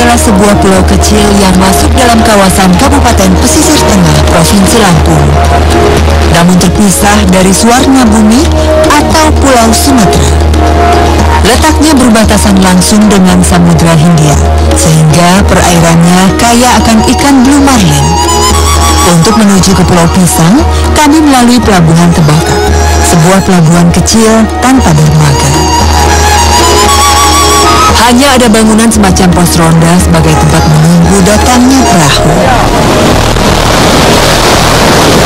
adalah sebuah pulau kecil yang masuk dalam kawasan Kabupaten Pesisir Tengah, Provinsi Lampung. Namun terpisah dari Suwarna Bumi atau Pulau Sumatera. Letaknya berbatasan langsung dengan Samudra Hindia, sehingga perairannya kaya akan ikan blue marlin. Untuk menuju ke Pulau Pisang, kami melalui Pelabuhan Tebaka, sebuah pelabuhan kecil tanpa dermaga. Hanya ada bangunan semacam pos ronda sebagai tempat menunggu datangnya perahu.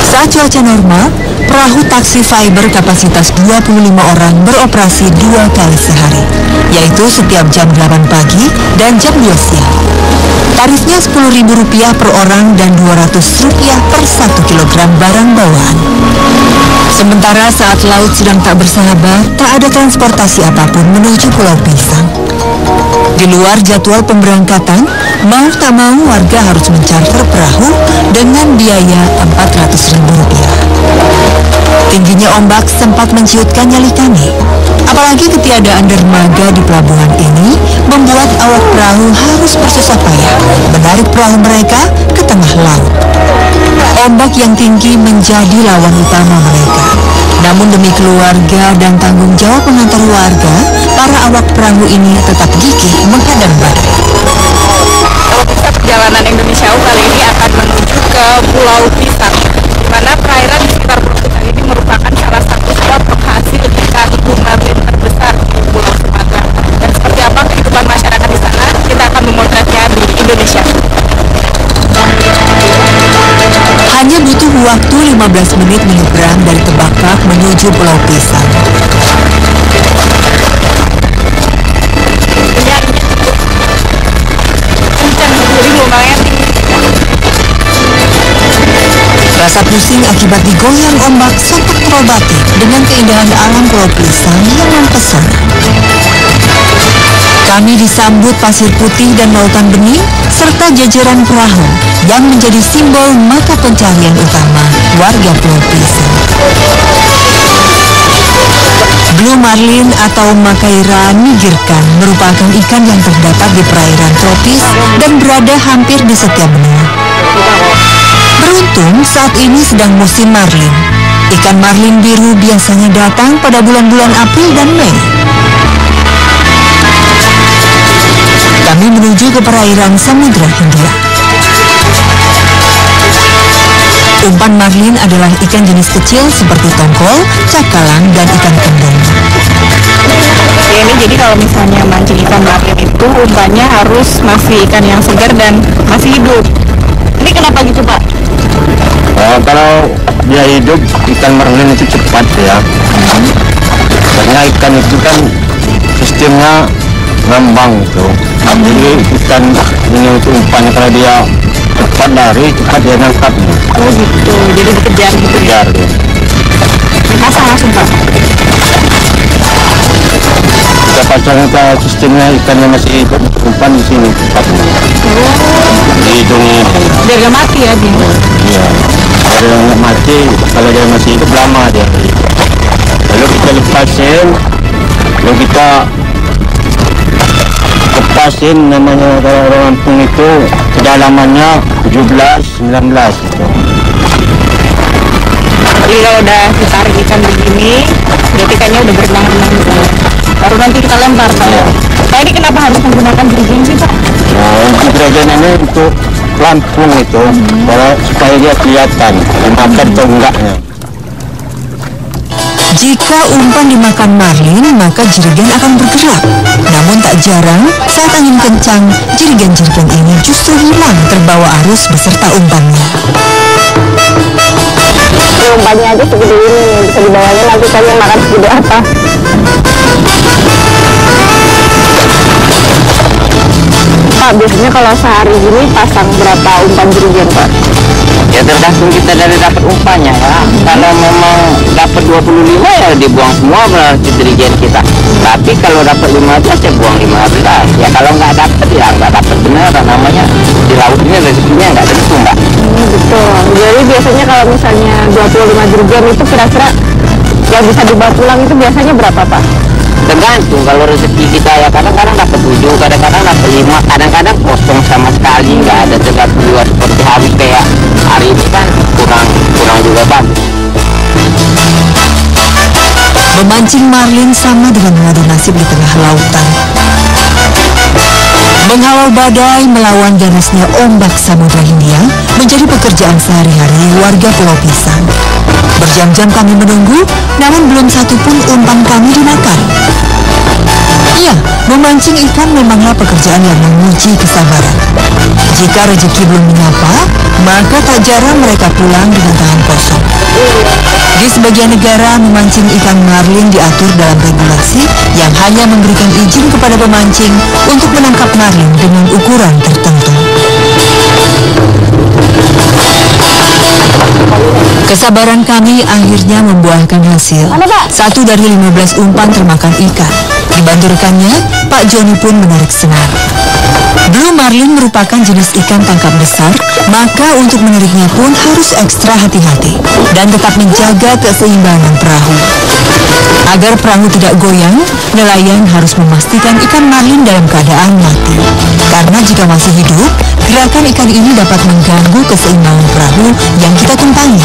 Saat cuaca normal, perahu taksi fiber kapasitas 25 orang beroperasi 2 kali sehari, yaitu setiap jam 8 pagi dan jam 2 siang. Tarifnya Rp10.000 per orang dan Rp200 per 1 kilogram barang bawaan. Sementara saat laut sedang tak bersahabat, tak ada transportasi apapun menuju Pulau Pisang. Di luar jadwal pemberangkatan, mau tak mau warga harus mencarter perahu dengan biaya Rp400.000. Tingginya ombak sempat menciutkan nyali kami. Apalagi ketiadaan dermaga di pelabuhan ini membuat awak perahu harus bersusah payah menarik perahu mereka ke tengah laut. Ombak yang tinggi menjadi lawan utama mereka. Namun demi keluarga dan tanggung jawab mengantar warga, para awak perahu ini tetap gigih menghadang badai. Perjalanan Indonesia kali ini akan menuju ke Pulau Pisang, di mana perairan di sekitar Pulau Pisang ini merupakan salah satu spot penghasil ikan blue marlin terbesar di Pulau Sumatera. Dan seperti apa kehidupan masyarakat di sana, kita akan memotretnya di Indonesia. Hanya butuh waktu 15 menit menyeberang dari Tebakak menuju Pulau Pisang. Rasa pusing akibat digoyang ombak sontak terobati dengan keindahan alam Pulau Pisang yang mempesona. Kami disambut pasir putih dan lautan bening, serta jajaran perahu yang menjadi simbol mata pencarian utama warga Pulau Pisang. Blue marlin atau Makaira nigirkan merupakan ikan yang terdapat di perairan tropis dan berada hampir di setiap benua. Beruntung saat ini sedang musim marlin. Ikan marlin biru biasanya datang pada bulan-bulan April dan Mei. Kami menuju ke perairan Samudra Hindia. Umpan marlin adalah ikan jenis kecil seperti tongkol, cakalang, dan ikan kendung. Ya, ini jadi kalau misalnya mancing ikan marlin itu umpannya harus masih ikan yang segar dan masih hidup. Ini kenapa gitu, Pak? Kalau dia hidup, ikan marlin itu cepat ya. Karena ikan itu kan sistemnya ngambang gitu. Jadi ikan ini untuk umpannya kalau dia cepat lari, cepat dia nangkapnya. Oh gitu, jadi dikejar gitu ya? Kejar ya. Pasang langsung, Pak? Kita pasang ke sistemnya ikannya masih hidup, umpan di sini tempatnya. Di hidungnya. Biar gak mati ya, Bim? Iya. Kalau dia nggak mati, kalau dia masih hidup lama dia. Lalu kita lepasin, lalu kita lepasin, namanya kalau orang Lampung itu kedalamannya 17-19 gitu. Jadi kalau udah ditarik ikan begini, berarti ikannya udah berenang-renang gitu. Baru nanti kita lempar, Pak. Iya. Nah, ini kenapa harus menggunakan jerigen sih, Pak? Nah, untuk jerigen ini untuk Lampung itu, kalau supaya dia kelihatan dimakan atau enggaknya. Jika umpan dimakan marlin, maka jerigen akan bergerak. Namun tak jarang, saat angin kencang, jerigen-jerigen ini justru hilang terbawa arus beserta umpannya. Umpannya aja segede ini, bisa dibawanya nanti kalian makan segede apa. Pak, biasanya kalau sehari ini pasang berapa umpan jerigen, Pak? Ya tergantung kita dari dapat umpannya ya. Kalau memang dapat 25 ya dibuang semua berarti jerigen kita. Tapi kalau dapat 15 ya buang 15. Ya kalau nggak dapat ya nggak dapat beneran, namanya di laut ini rezekinya nggak tentu, Mbak. Betul. Jadi biasanya kalau misalnya 25 jerigen itu kira-kira yang bisa dibawa pulang itu biasanya berapa, Pak? tergantung kalau rezeki kita ya kadang-kadang dapat 7, kadang-kadang dapat 5, kadang-kadang kosong sama sekali nggak ada, tergantung juga seperti hari kayak hari ini kan kurang juga bagus. Memancing marlin sama dengan mengadu nasib di tengah lautan. Menghalau badai melawan ganasnya ombak Samudra Hindia menjadi pekerjaan sehari-hari warga Pulau Pisang. Berjam-jam kami menunggu, namun belum satu pun umpan kami dimakan. Iya, memancing ikan memanglah pekerjaan yang menguji kesabaran. Jika rezeki belum menyapa, maka tak jarang mereka pulang dengan tangan kosong. Di sebagian negara, memancing ikan marlin diatur dalam regulasi yang hanya memberikan izin kepada pemancing untuk menangkap marlin dengan ukuran tertentu. Kesabaran kami akhirnya membuahkan hasil. 1 dari 15 umpan termakan ikan. Dibantu rekannya, Pak Joni pun menarik senar. Blue marlin merupakan jenis ikan tangkap besar, maka untuk menariknya pun harus ekstra hati-hati dan tetap menjaga keseimbangan perahu. Agar perahu tidak goyang, nelayan harus memastikan ikan marlin dalam keadaan mati. Karena jika masih hidup, gerakan ikan ini dapat mengganggu keseimbangan perahu yang kita tumpangi.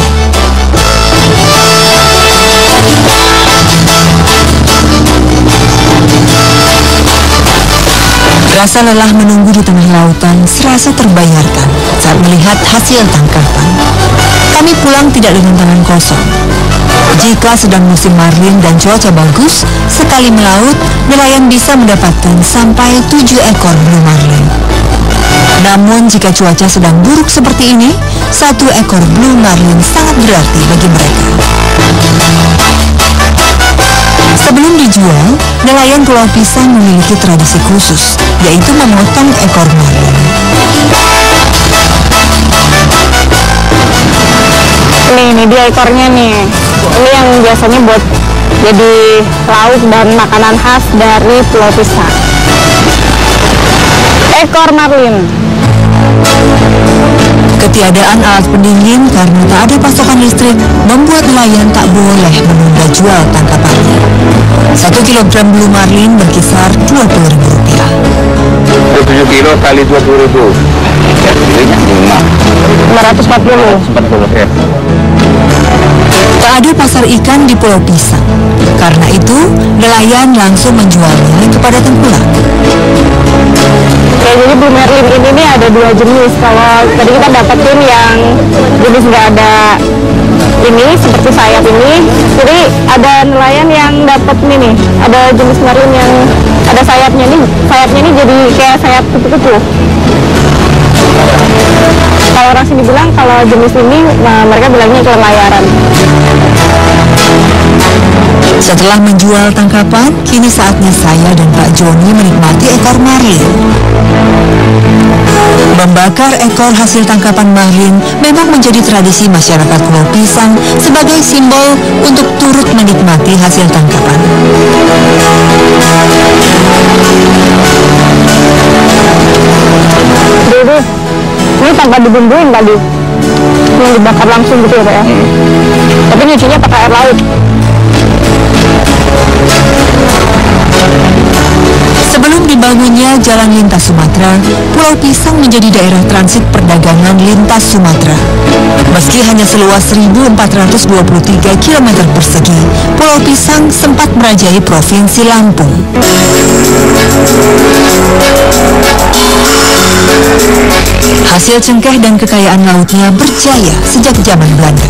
Rasa lelah menunggu di tengah lautan serasa terbayarkan saat melihat hasil tangkapan. Kami pulang tidak dengan tangan kosong. Jika sedang musim marlin dan cuaca bagus, sekali melaut, nelayan bisa mendapatkan sampai 7 ekor blue marlin. Namun jika cuaca sedang buruk seperti ini, 1 ekor blue marlin sangat berarti bagi mereka. Sebelum dijual, nelayan Pulau Pisang memiliki tradisi khusus, yaitu memotong ekor marlin. Ini dia ekornya nih. Ini yang biasanya buat jadi lauk dan makanan khas dari Pulau Pisang. Ekor marlin. Ketiadaan alat pendingin karena tak ada pasokan listrik membuat nelayan tak boleh menunda jual tangkapannya. 1 kilogram blue marlin berkisar Rp20.000. 7 kilo kali 20.000. Jadinya 540 ya. Tak ada pasar ikan di Pulau Pisang. Karena itu, nelayan langsung menjualnya kepada tengkulak. Oke, jadi blue marlin ini nih ada 2 jenis. Kalau tadi kita dapetin yang jenis nggak ada ini seperti sayap ini, jadi ada nelayan yang dapat ini nih, ada jenis marlin yang ada sayapnya nih jadi kayak sayap kupu-kupu. Kalau orang sini bilang kalau jenis ini, mereka bilangnya kelelayaran. Setelah menjual tangkapan, kini saatnya saya dan Pak Joni menikmati ekor marlin. Membakar ekor hasil tangkapan marlin memang menjadi tradisi masyarakat Pulau Pisang sebagai simbol untuk turut menikmati hasil tangkapan. Jadi, ini tanpa dibumbuin tadi, yang dibakar langsung gitu ya Pak ya. Tapi nyucinya pakai air laut. Sebelum dibangunnya Jalan Lintas Sumatera, Pulau Pisang menjadi daerah transit perdagangan lintas Sumatera. Meski hanya seluas 1.423 km persegi, Pulau Pisang sempat merajai Provinsi Lampung. Hasil cengkeh dan kekayaan lautnya berjaya sejak zaman Belanda.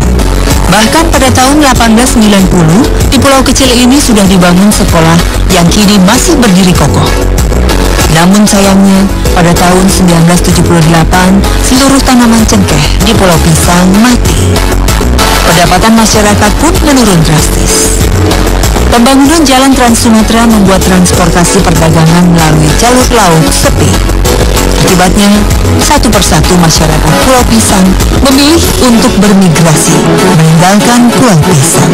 Bahkan pada tahun 1890, di pulau kecil ini sudah dibangun sekolah yang kini masih berdiri kokoh. Namun sayangnya, pada tahun 1978, seluruh tanaman cengkeh di Pulau Pisang mati. Pendapatan masyarakat pun menurun drastis. Pembangunan jalan Trans Sumatera membuat transportasi perdagangan melalui jalur laut sepi. Akibatnya, satu persatu masyarakat Pulau Pisang memilih untuk bermigrasi, meninggalkan Pulau Pisang.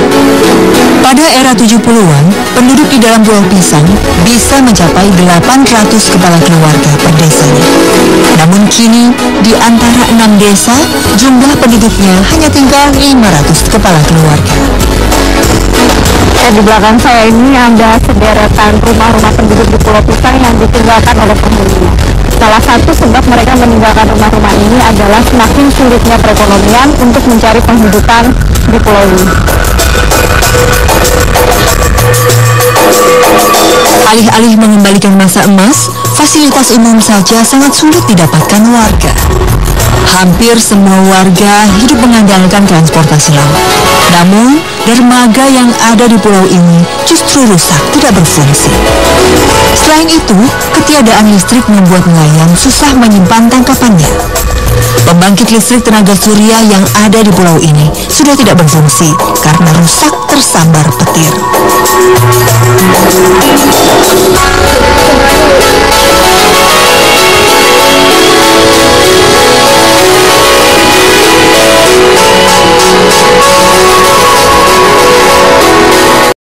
Pada era 70-an, penduduk di dalam Pulau Pisang bisa mencapai 800 kepala keluarga per desanya. Namun kini, di antara 6 desa, jumlah penduduknya hanya tinggal 500 kepala keluarga. Di belakang saya ini ada sederetan rumah-rumah penduduk di Pulau Pisang yang ditinggalkan oleh penghuninya. Salah satu sebab mereka meninggalkan rumah-rumah ini adalah semakin sulitnya perekonomian untuk mencari penghidupan di pulau ini. Alih-alih mengembalikan masa emas, fasilitas umum saja sangat sulit didapatkan warga. Hampir semua warga hidup mengandalkan transportasi laut. Namun, dermaga yang ada di pulau ini justru rusak, tidak berfungsi. Selain itu, ketiadaan listrik membuat nelayan susah menyimpan tangkapannya. Pembangkit listrik tenaga surya yang ada di pulau ini sudah tidak berfungsi karena rusak tersambar petir.